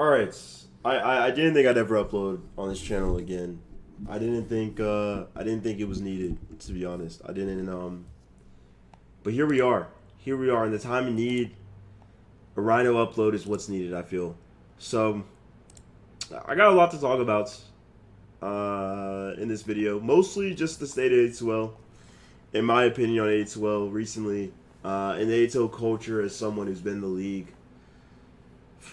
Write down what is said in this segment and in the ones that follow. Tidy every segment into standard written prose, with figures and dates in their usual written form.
All right. I didn't think I'd ever upload on this channel again. I didn't think it was needed, to be honest. I didn't but here we are. Here we are in the time of need. A Rhino upload is what's needed, I feel. So I got a lot to talk about in this video. Mostly just the state of ad2l, in my opinion on ad2l recently, and the ad2l culture as someone who's been in the league.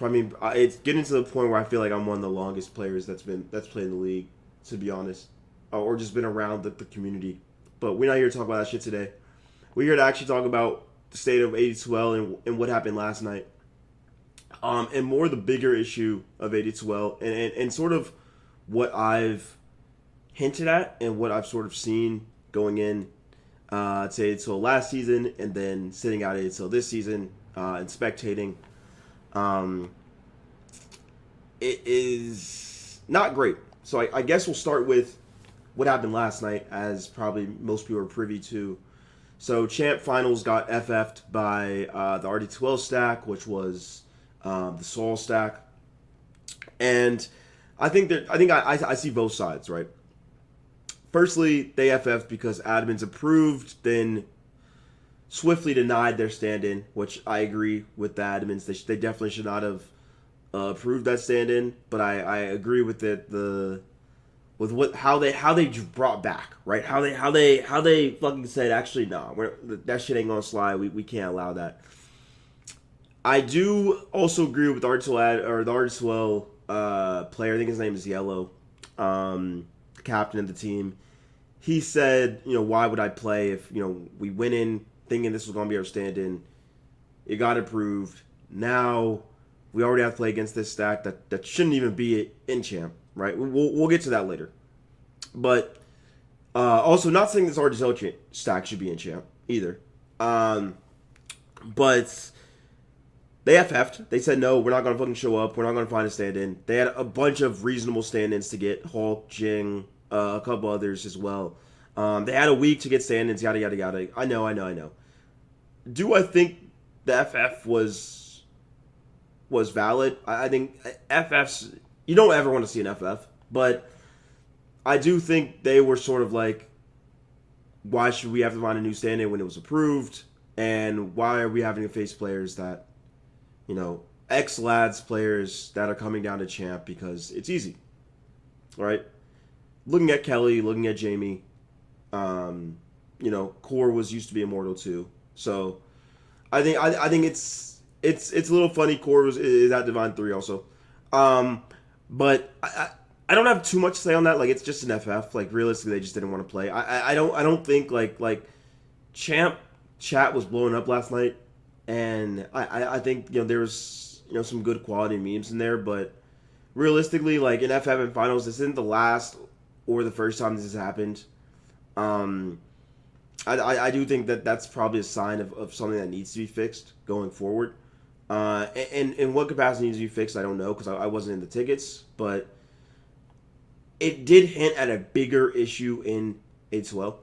I mean, it's getting to the point where I feel like I'm one of the longest players that's played in the league, to be honest, or just been around the community. But we're not here to talk about that shit today. We're here to actually talk about the state of ad2l and what happened last night, and more the bigger issue of ad2l and sort of what I've hinted at and what I've sort of seen going in to ad2l last season and then sitting out ad2l this season and spectating. It is not great. So I guess we'll start with what happened last night, as probably most people are privy to. So Champ Finals got FF'd by the ad2l stack, which was the Sol stack, and I think I see both sides, right? Firstly, they FF'd because admins approved, then swiftly denied their stand-in, which I agree with the admins. They definitely should not have approved that stand-in, but I agree with it. How they brought back, right? How they fucking said, actually, nah, that shit ain't gonna slide. We can't allow that. I do also agree with the ad2l player. I think his name is Yellow, captain of the team. He said, why would I play if we went in thinking this was going to be our stand-in? It got approved. Now we already have to play against this stack that shouldn't even be in champ, right? We'll get to that later. But also, not saying this ad2l stack should be in champ either. But they FF'd. They said, no, we're not going to fucking show up. We're not going to find a stand-in. They had a bunch of reasonable stand-ins to get. Hulk, Jing, a couple others as well. They had a week to get stand-ins, yada, yada, yada. I know. Do I think the FF was valid? I think FFs, you don't ever want to see an FF, but I do think they were sort of like, why should we have to find a new stand-in when it was approved? And why are we having to face players that, ex-lads players that are coming down to champ because it's easy, right? Looking at Kelly, looking at Jamie, Core was used to be immortal too. So I think it's a little funny. Core is at Divine 3 also. But I don't have too much to say on that. Like, it's just an FF. Like, realistically, they just didn't want to play. I don't think like champ chat was blowing up last night, and I think there was some good quality memes in there, but realistically, like in FF and finals, this isn't the last or the first time this has happened. I do think that's probably a sign of something that needs to be fixed going forward. And in what capacity needs to be fixed, I don't know, because I wasn't in the tickets, but it did hint at a bigger issue in ad2l,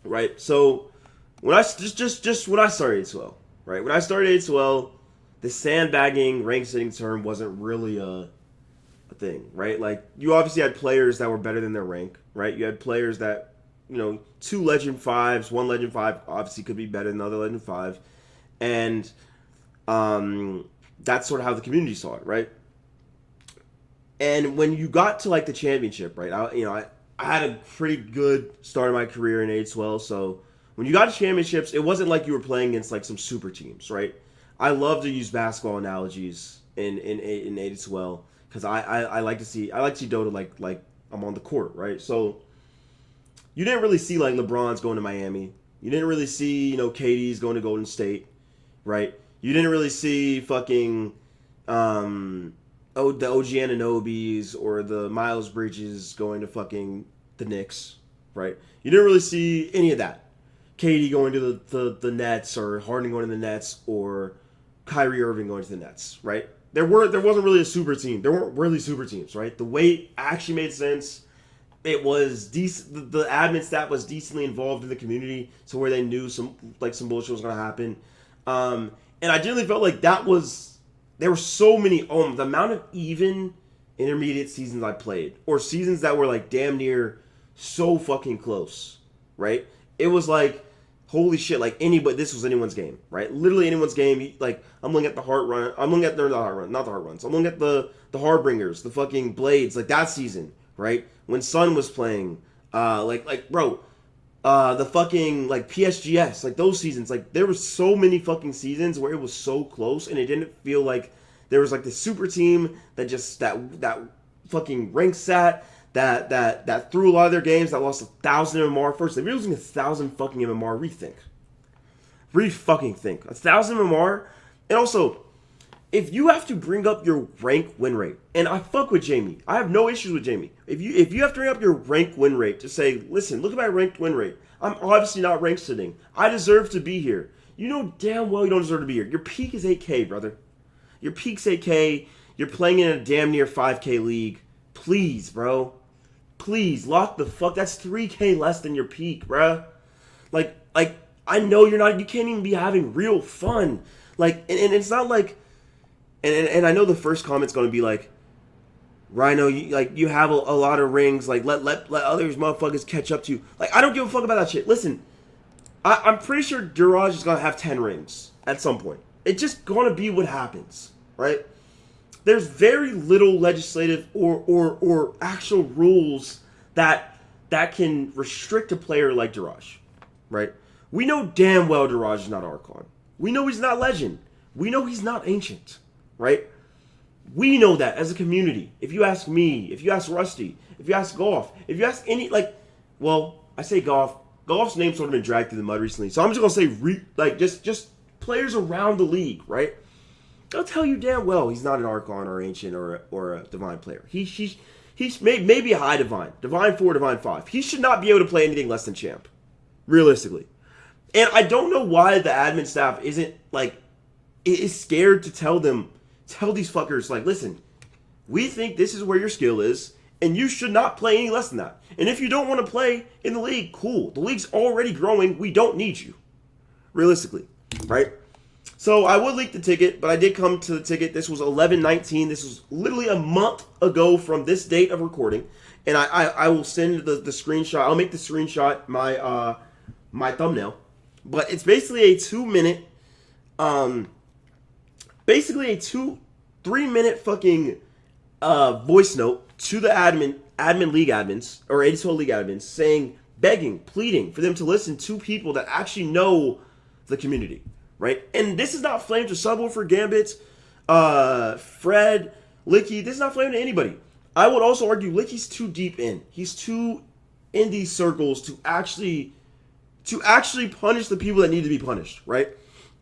right? So when I when I started ad2l, right? When I started ad2l, the sandbagging rank setting term wasn't really a thing, right? Like, you obviously had players that were better than their rank, right? You had players that, 2 Legend 5s, 1 Legend 5 obviously could be better than the other Legend 5. And that's sort of how the community saw it, right? And when you got to, like, the championship, right, I had a pretty good start of my career in ad2l, so when you got to championships, it wasn't like you were playing against, like, some super teams, right? I love to use basketball analogies in ad2l, because I like to see Dota like I'm on the court, right? So you didn't really see like LeBron's going to Miami. You didn't really see KD's going to Golden State, right? You didn't really see fucking the OG Ananobis or the Miles Bridges going to fucking the Knicks, right? You didn't really see any of that. KD going to the Nets, or Harden going to the Nets, or Kyrie Irving going to the Nets, right? There wasn't really a super team. There weren't really super teams, right? The weight actually made sense. It was decent. The admin staff was decently involved in the community, to where they knew some bullshit was gonna happen. And I generally felt like that was there were so many, the amount of even intermediate seasons I played, or seasons that were like damn near so fucking close, right? It was like, holy shit, like anybody, this was anyone's game, right? Literally anyone's game. Like, I'm looking at the heart run, I'm looking at, not the heart run, not the heart runs, I'm looking at the Hardbringers, the fucking Blades, like that season, right? When Sun was playing, bro, the fucking, like, PSGS, like, those seasons, like, there was so many fucking seasons where it was so close, and it didn't feel like there was, like, the super team that just, that fucking rank sat, that threw a lot of their games, that lost 1,000 MMR. First, if you're losing 1,000 fucking MMR, rethink. Re-fucking think. 1,000 MMR, and also, if you have to bring up your rank win rate, and I fuck with Jamie, I have no issues with Jamie. If you have to bring up your rank win rate to say, listen, look at my ranked win rate. I'm obviously not rank sitting. I deserve to be here. You know damn well you don't deserve to be here. Your peak is 8K, brother. Your peak's 8K. You're playing in a damn near 5K league. Please, bro. Please, lock the fuck. That's 3K less than your peak, bruh. Like, I know you can't even be having real fun. Like, and it's not like, and I know the first comment's going to be like, Rhino, you have a lot of rings. Like, let others motherfuckers catch up to you. Like, I don't give a fuck about that shit. Listen, I'm pretty sure Duraj is going to have 10 rings at some point. It's just going to be what happens, right? There's very little legislative or actual rules that can restrict a player like Duraj, right? We know damn well Duraj is not Archon. We know he's not Legend. We know he's not Ancient, right? We know that as a community. If you ask me, if you ask Rusty, if you ask Golf, if you ask any, I say Golf. Golf's name's sort of been dragged through the mud recently. So I'm just going to say, just players around the league, right? They'll tell you damn well he's not an Archon or Ancient or a Divine player. He's maybe a high Divine. Divine 4, Divine 5. He should not be able to play anything less than Champ. Realistically. And I don't know why the admin staff is scared to tell these fuckers, like, listen, we think this is where your skill is, and you should not play any less than that. And if you don't want to play in the league, cool. The league's already growing. We don't need you. Realistically. Right? So I would leak the ticket, but I did come to the ticket. This was 11/19. This was literally a month ago from this date of recording. And I will send the screenshot. I'll make the screenshot my thumbnail. But it's basically a 2-minute, basically a 3-minute fucking voice note to the admin league admins, or ad2l league admins, saying, begging, pleading for them to listen to people that actually know the community, right? And this is not flamed to Subwoofer, Gambit, Fred, Licky. This is not flamed to anybody. I would also argue Licky's too deep in. He's too in these circles to actually punish the people that need to be punished, right?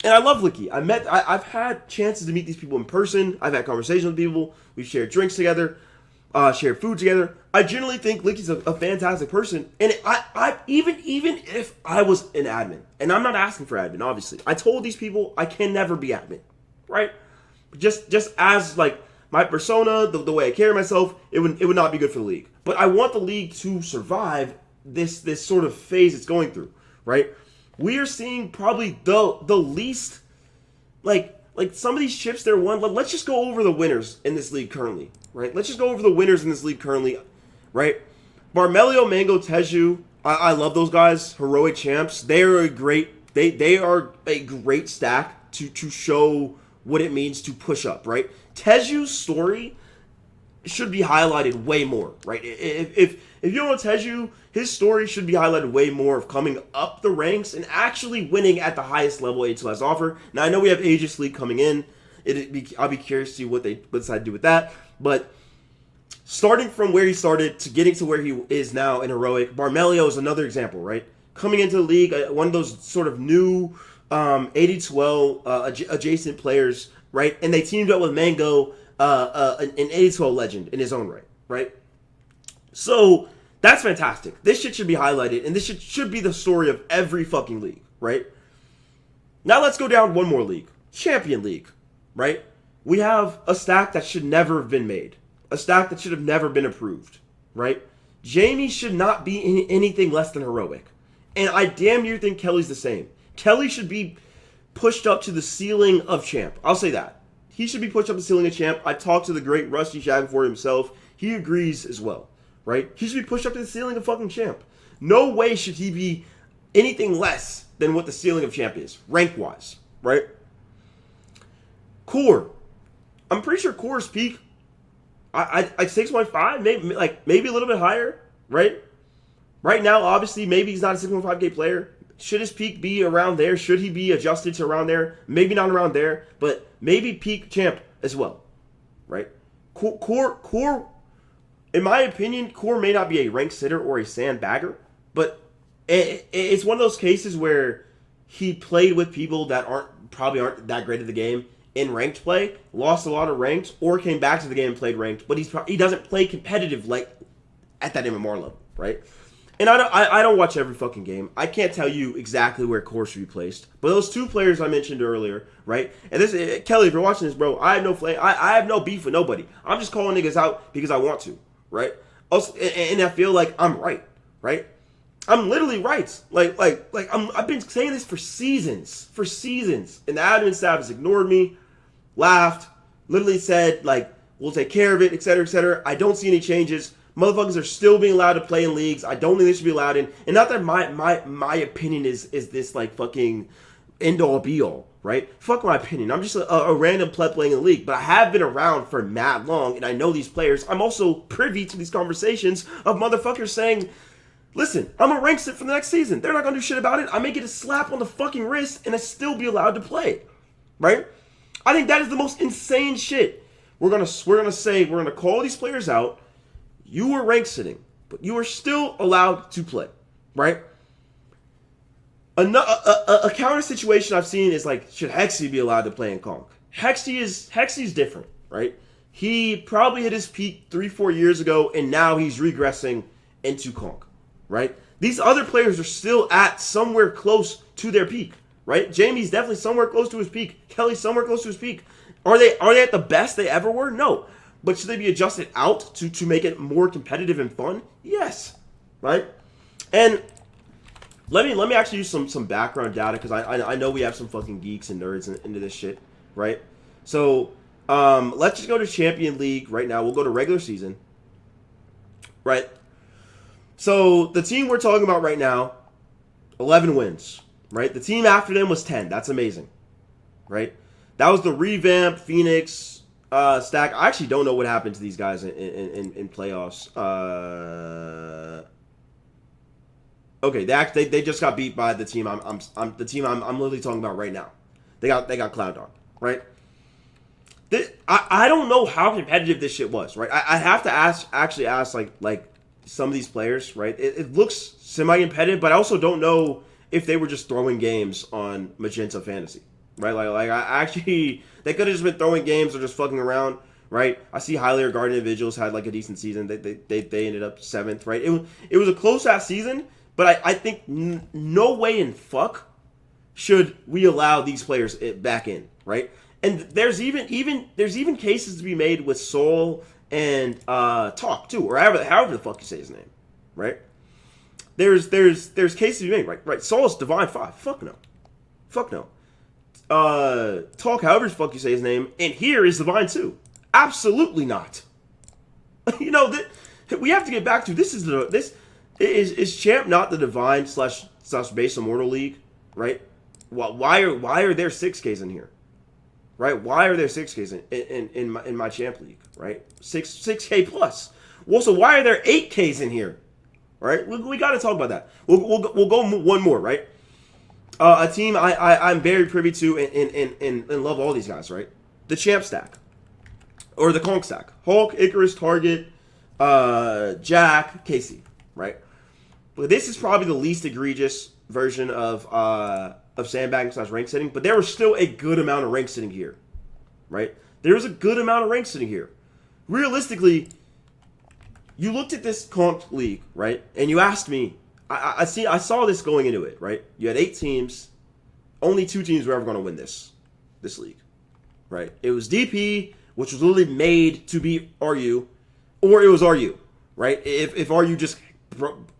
And I love Licky. I've had chances to meet these people in person. I've had conversations with people. We've shared drinks together, shared food together. I generally think Licky's a fantastic person. And I even if I was an admin, and I'm not asking for admin, obviously. I told these people I can never be admin, right? Just as like my persona, the way I carry myself, it would not be good for the league. But I want the league to survive this sort of phase it's going through, right? We are seeing probably the least, like some of these chips they're won. Let's just go over the winners in this league currently, right? Let's just go over the winners in this league currently, right? Barmelio, Mango, Teju. I love those guys. Heroic champs. They are a great stack to show what it means to push up, right? Teju's story should be highlighted way more, right? If you don't know Teju, his story should be highlighted way more of coming up the ranks and actually winning at the highest level ad2l has to offer. Now, I know we have Aegis League coming in. I'll be curious to see what they decide to do with that. But starting from where he started to getting to where he is now in Heroic, Barmelio is another example, right? Coming into the league, one of those sort of new ad2l adjacent players, right? And they teamed up with Mango, an ad2l legend in his own right, right? So that's fantastic. This shit should be highlighted, and this should be the story of every fucking league, right? Now let's go down one more league. Champion League, right? We have a stack that should never have been made. A stack that should have never been approved, right? Jamie should not be in anything less than Heroic. And I damn near think Kelly's the same. Kelly should be pushed up to the ceiling of Champ. I'll say that. he should be pushed up the ceiling of champ. I talked to the great Rusty Shavenford himself. He agrees as well, right? He should be pushed up to the ceiling of fucking champ. No way should he be anything less than what the ceiling of champ is, rank-wise, right? Core. I'm pretty sure Core's peak, I 6.5, maybe a little bit higher, right? Right now, obviously, maybe he's not a 6.5K player. Should his peak be around there? Should he be adjusted to around there? Maybe not around there, but maybe peak champ as well, right? Core, in my opinion, Core may not be a rank sitter or a sandbagger, but it's one of those cases where he played with people that probably aren't that great at the game in ranked play, lost a lot of ranked, or came back to the game and played ranked, but he doesn't play competitive like at that MMR level, right? And I don't watch every fucking game. I can't tell you exactly where Core should be placed. But those two players I mentioned earlier, right? And this, Kelly, if you're watching this, bro, I have no beef with nobody. I'm just calling niggas out because I want to, right? Also, and I feel like I'm right? I'm literally right. I've been saying this for seasons, and the admin staff has ignored me, laughed, literally said like we'll take care of it, etc., etc. I don't see any changes. Motherfuckers are still being allowed to play in leagues. I don't think they should be allowed in. And not that my opinion is this like fucking end all be all, right? Fuck my opinion. I'm just a random pleb playing in the league, but I have been around for mad long, and I know these players. I'm also privy to these conversations of motherfuckers saying, listen, I'm a rank sit for the next season. They're not gonna do shit about it. I may get a slap on the fucking wrist and I still be allowed to play, right? I think that is the most insane shit. We're gonna call these players out. You were rank sitting, but you are still allowed to play, right? A counter situation I've seen is like, should Hexy be allowed to play in Conk? Hexy's different, right? He probably hit his peak 3-4 years ago, and now he's regressing into Conk, right? These other players are still at somewhere close to their peak, right? Jamie's definitely somewhere close to his peak. Kelly's somewhere close to his peak. Are they at the best they ever were? No. But should they be adjusted out to make it more competitive and fun? Yes, right? And let me actually use some background data because I know we have some fucking geeks and nerds into this shit, right? So let's just go to Champion League right now. We'll go to regular season, right? So the team we're talking about right now, 11 wins, right? The team after them was 10. That's amazing, right? That was the revamped Phoenix stack. I actually don't know what happened to these guys in playoffs. Okay, they just got beat by the team I'm literally talking about right now. They got clowned on, right? I don't know how competitive this shit was, right? I have to ask like some of these players, right? It looks semi-competitive, but I also don't know if they were just throwing games on Magenta Fantasy, right? Like I actually, they could have just been throwing games or just fucking around, right? I see highly regarded individuals had like a decent season. They ended up 7th, right? It was a close-ass season, but I think no way in fuck should we allow these players back in, right? And there's even cases to be made with Soul and Talk too, or however the fuck you say his name, right? There's cases to be made, right? Soul's Divine 5. Fuck no. Talk however the fuck you say his name, and here is Divine 2. Absolutely not. You know, we have to get back to this is Champ not the Divine / Base Immortal League, right? Why are there 6Ks in here? Right? Why are there 6Ks in my Champ League, right? 6K plus. Well, so why are there 8Ks in here? Right? We got to talk about that. We'll go one more, right? A team I'm very privy to and love all these guys, right? The Champ stack. Or the Conk stack. Hulk, Icarus, Target, Jack, Casey, right? But this is probably the least egregious version of sandbagging / rank sitting, but there was still a good amount of rank sitting here, right? There was a good amount of rank sitting here. Realistically, you looked at this Conk league, right? And you asked me, I saw this going into it, right? You had 8 teams. Only 2 teams were ever going to win this league, right? It was DP, which was literally made to beat RU, or it was RU, right? If RU just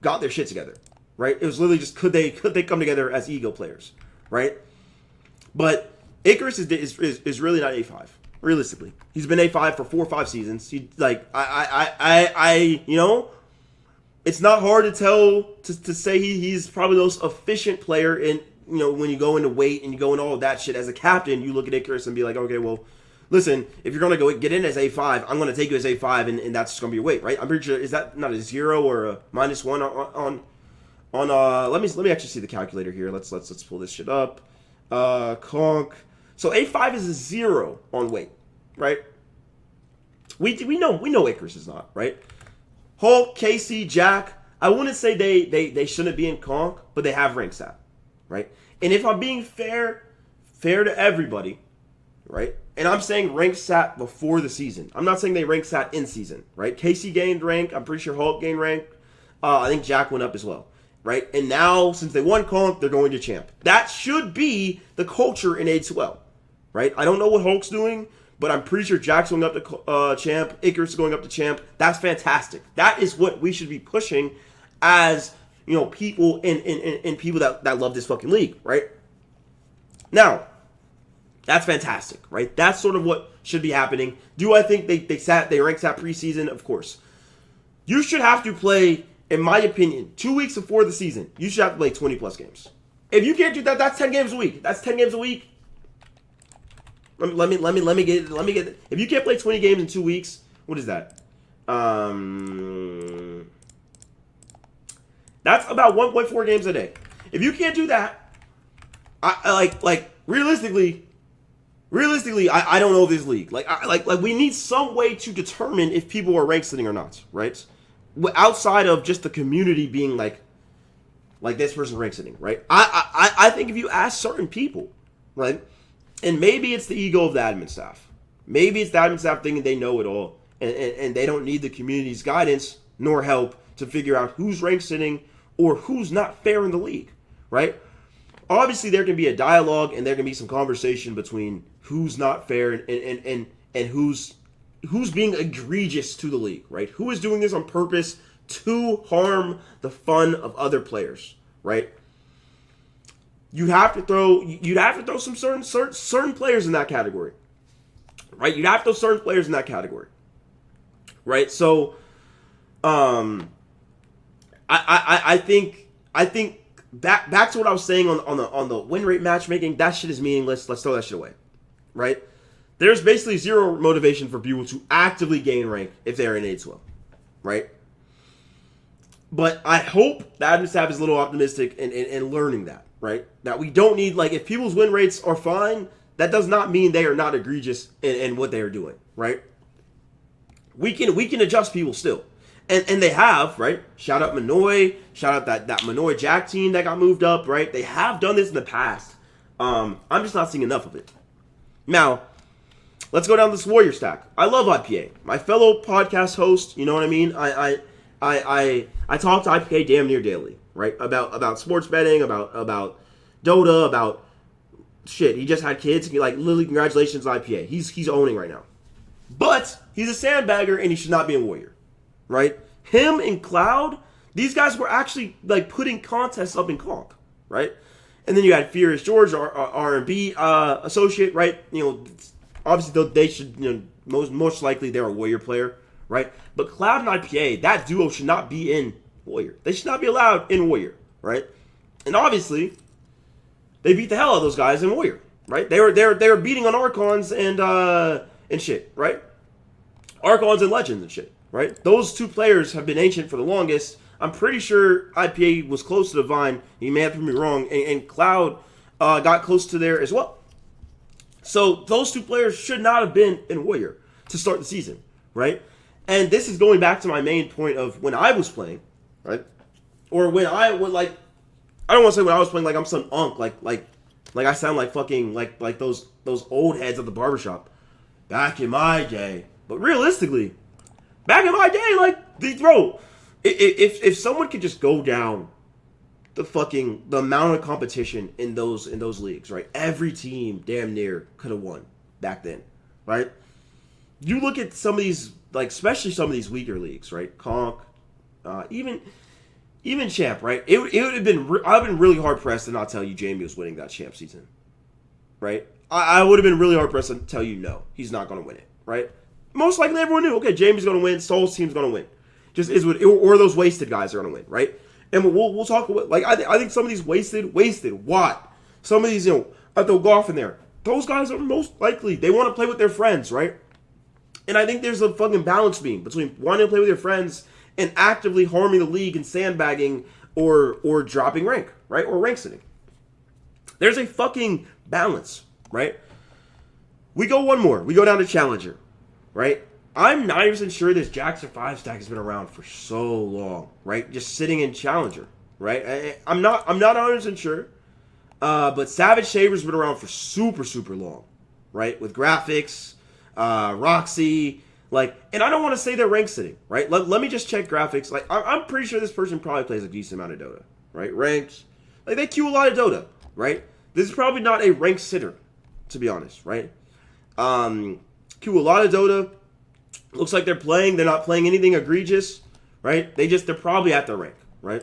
got their shit together, right? It was literally just could they come together as ego players, right? But Icarus is really not A5, Realistically, he's been A5 for 4 or 5 seasons. It's not hard to tell to say he's probably the most efficient player in, when you go into weight and you go into all of that shit as a captain. You look at Icarus and be like, okay, well, listen, if you're gonna go get in as A5, I'm gonna take you as A5, and that's just gonna be your weight, right? I'm pretty sure, is that not a 0 or a -1 on let me actually see the calculator here. Let's pull this shit up. Conk. So A5 is a 0 on weight, right? We know Icarus is not, right? Hulk, Casey, Jack, I wouldn't say they shouldn't be in Conk, but they have rank stat, right? And if I'm being fair to everybody, right? And I'm saying rank stat before the season. I'm not saying they rank stat in season, right? Casey gained rank. I'm pretty sure Hulk gained rank. I think Jack went up as well, right? And now, since they won Conk, they're going to champ. That should be the culture in ad2l, right? I don't know what Hulk's doing, but I'm pretty sure Jack's going up to champ. Icarus is going up to champ. That's fantastic. That is what we should be pushing as, people and people that love this fucking league, right? Now, that's fantastic, right? That's sort of what should be happening. Do I think they ranked that preseason? Of course. You should have to play, in my opinion, 2 weeks before the season. You should have to play 20 plus games. If you can't do that, that's 10 games a week. That's 10 games a week. Let me get. If you can't play 20 games in 2 weeks, what is that? That's about 1.4 games a day. If you can't do that, I realistically, I don't know this league. We need some way to determine if people are rank sitting or not, right? Outside of just the community being like this person rank sitting, right? I think if you ask certain people, right, and maybe it's the ego of the admin staff, maybe it's the admin staff thinking they know it all, and they don't need the community's guidance nor help to figure out who's rank sitting or who's not fair in the league, right? Obviously, there can be a dialogue and there can be some conversation between who's not fair and who's being egregious to the league, right? Who is doing this on purpose to harm the fun of other players, right? You'd have to throw some certain players in that category, right? You'd have to throw certain players in that category, right? So, I think back to what I was saying on the win rate matchmaking. That shit is meaningless. Let's throw that shit away, right? There's basically zero motivation for people to actively gain rank if they're in ad2l, right? But I hope the admin staff is a little optimistic in learning that, right? That we don't need, if people's win rates are fine, that does not mean they are not egregious in what they are doing, right? We can adjust people still. And they have, right? Shout out Manoy. Shout out that Manoy Jack team that got moved up, right? They have done this in the past. I'm just not seeing enough of it. Now, let's go down this Warrior stack. I love IPA. My fellow podcast host, you know what I mean? I talk to IPA damn near daily, right? About sports betting, about Dota, about shit. He just had kids. Literally, congratulations, IPA. He's owning right now. But he's a sandbagger and he should not be a Warrior, right? Him and Cloud, these guys were actually putting contests up in Conk, right? And then you had Furious George, our R&B associate, right? Obviously they should, most likely they're a Warrior player, right? But Cloud and IPA, that duo should not be in Warrior. They should not be allowed in Warrior, right? And obviously, they beat the hell out of those guys in Warrior, right? They were beating on Archons and shit, right? Archons and Legends and shit, right? Those two players have been ancient for the longest. I'm pretty sure IPA was close to Divine. He may have proved me wrong. And Cloud got close to there as well. So those two players should not have been in Warrior to start the season, right? And this is going back to my main point of when I was playing, right? Or when I would I don't want to say when I was playing I'm some unk, like I sound like fucking like those old heads at the barbershop back in my day. But realistically, back in my day, bro, if someone could just go down the amount of competition in those leagues, right? Every team damn near could have won back then, right? You look at some of these, especially some of these weaker leagues, right? Conk, even Champ, right? It would have been I've been really hard pressed to not tell you Jamie was winning that Champ season, right? I would have been really hard pressed to tell you no, he's not going to win it, right? Most likely everyone knew, okay, Jamie's going to win, Soul's team's going to win. Just is what, or those wasted guys are going to win, right? And we'll talk about, like, I think some of these wasted, Watt, some of these, they'll go off in there. Those guys are most likely, they want to play with their friends, right? And I think there's a fucking balance beam between wanting to play with your friends and actively harming the league and sandbagging or dropping rank, right? Or rank sitting. There's a fucking balance, right? We go one more. We go down to Challenger, right? I'm 90% sure this Jackson 5 stack has been around for so long, right? Just sitting in Challenger, right? I'm not 100% sure. But Savage Saber's been around for super, super long, right? With graphics, Roxy, like, and I don't want to say they're rank sitting, right? Let me just check graphics. Like, I'm pretty sure this person probably plays a decent amount of Dota, right? Ranked, like, they queue a lot of Dota, right? This is probably not a rank sitter, to be honest, right? Queue a lot of Dota. Looks like they're playing. They're not playing anything egregious, right? They're probably at their rank, right?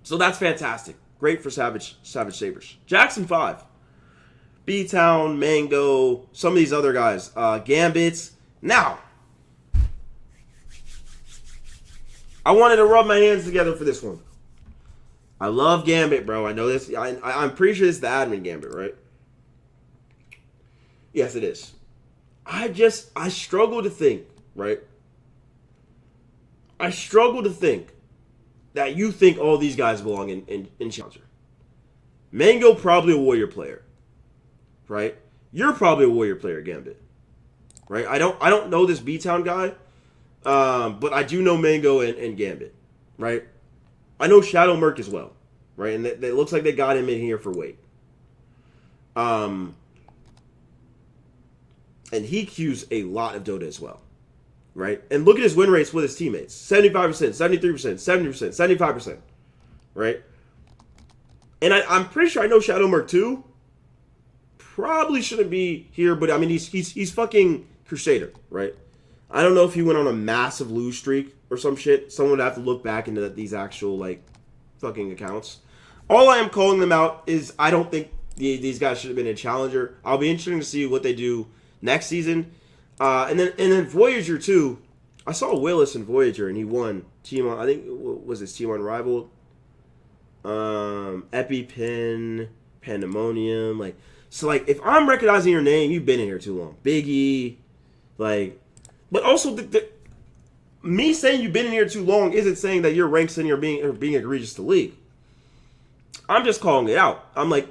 So that's fantastic. Great for Savage Sabers. Jackson 5. B-Town, Mango, some of these other guys. Gambits. Now, I wanted to rub my hands together for this one. I love Gambit, bro. I know this. I'm pretty sure this is the admin Gambit, right? Yes, it is. I struggle to think, right? I struggle to think that you think all these guys belong in Challenger. Mango, probably a Warrior player, right? You're probably a Warrior player, Gambit, right? I don't know this B-Town guy, but I do know Mango and Gambit, right? I know Shadow Merc as well, right? And it looks like they got him in here for weight. And he queues a lot of Dota as well, right? And look at his win rates with his teammates. 75%, 73%, 70%, 75%, right? And I'm pretty sure I know Shadow Merc too. Probably shouldn't be here, but I mean, he's fucking Crusader, right? I don't know if he went on a massive lose streak or some shit. Someone would have to look back into these actual, like, fucking accounts. All I am calling them out is I don't think these guys should have been in Challenger. I'll be interested to see what they do next season. And then Voyager too. I saw Willis in Voyager and he won Team on, I think was his Team Unrivaled. EpiPen, Pandemonium, like, so, like, if I'm recognizing your name, you've been in here too long. Biggie, like, but also me saying you've been in here too long isn't saying that your ranks in here being egregious to league. I'm just calling it out. I'm like,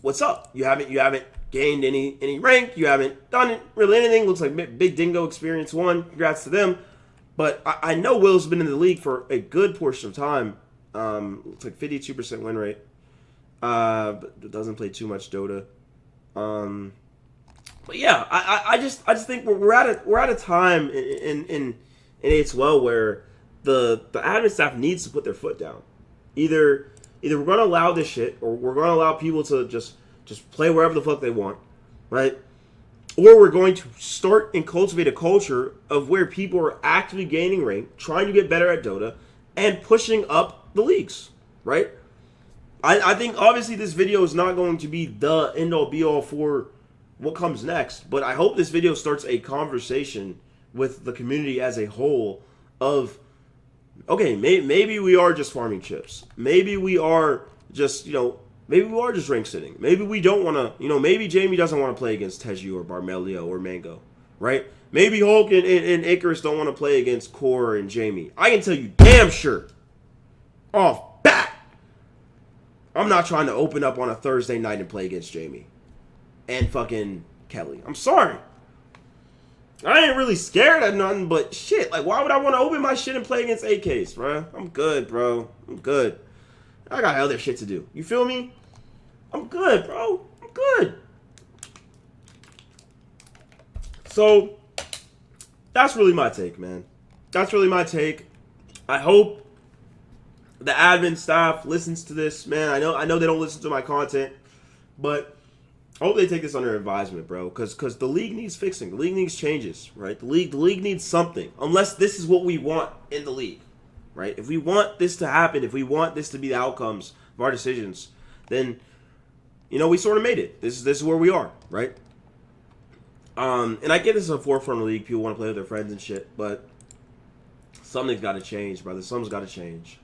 what's up? You haven't gained any rank. You haven't done really anything. Looks like Big Dingo Experience 1. Congrats to them. But I know Will's been in the league for a good portion of time. Looks like 52% win rate. But doesn't play too much Dota. But yeah, I just think we're at a time in ad2l where the admin staff needs to put their foot down. Either we're going to allow this shit, or we're going to allow people to just play wherever the fuck they want, right? Or we're going to start and cultivate a culture of where people are actively gaining rank, trying to get better at Dota, and pushing up the leagues, right? I think obviously this video is not going to be the end-all be-all for what comes next, but I hope this video starts a conversation with the community as a whole of, okay, maybe we are just farming chips. Maybe we are just, maybe we are just rank sitting. Maybe we don't want to, maybe Jamie doesn't want to play against Teju or Barmelio or Mango, right? Maybe Hulk and Icarus don't want to play against Core and Jamie. I can tell you damn sure, off bat, I'm not trying to open up on a Thursday night and play against Jamie and fucking Kelly. I'm sorry. I ain't really scared of nothing, but shit, like, why would I want to open my shit and play against AKs, bro? I'm good, bro. I'm good. I got other shit to do. You feel me? I'm good, bro. I'm good. So, that's really my take, man. That's really my take. I hope the admin staff listens to this, man. I know they don't listen to my content, but I hope they take this under advisement, bro, because the league needs fixing. The league needs changes, right? The league needs something, unless this is what we want in the league, right? If we want this to happen, if we want this to be the outcomes of our decisions, then you know, we sort of made it. This is where we are, right? And I get this is a forefront league. People want to play with their friends and shit, but something's got to change, brother. Something's got to change.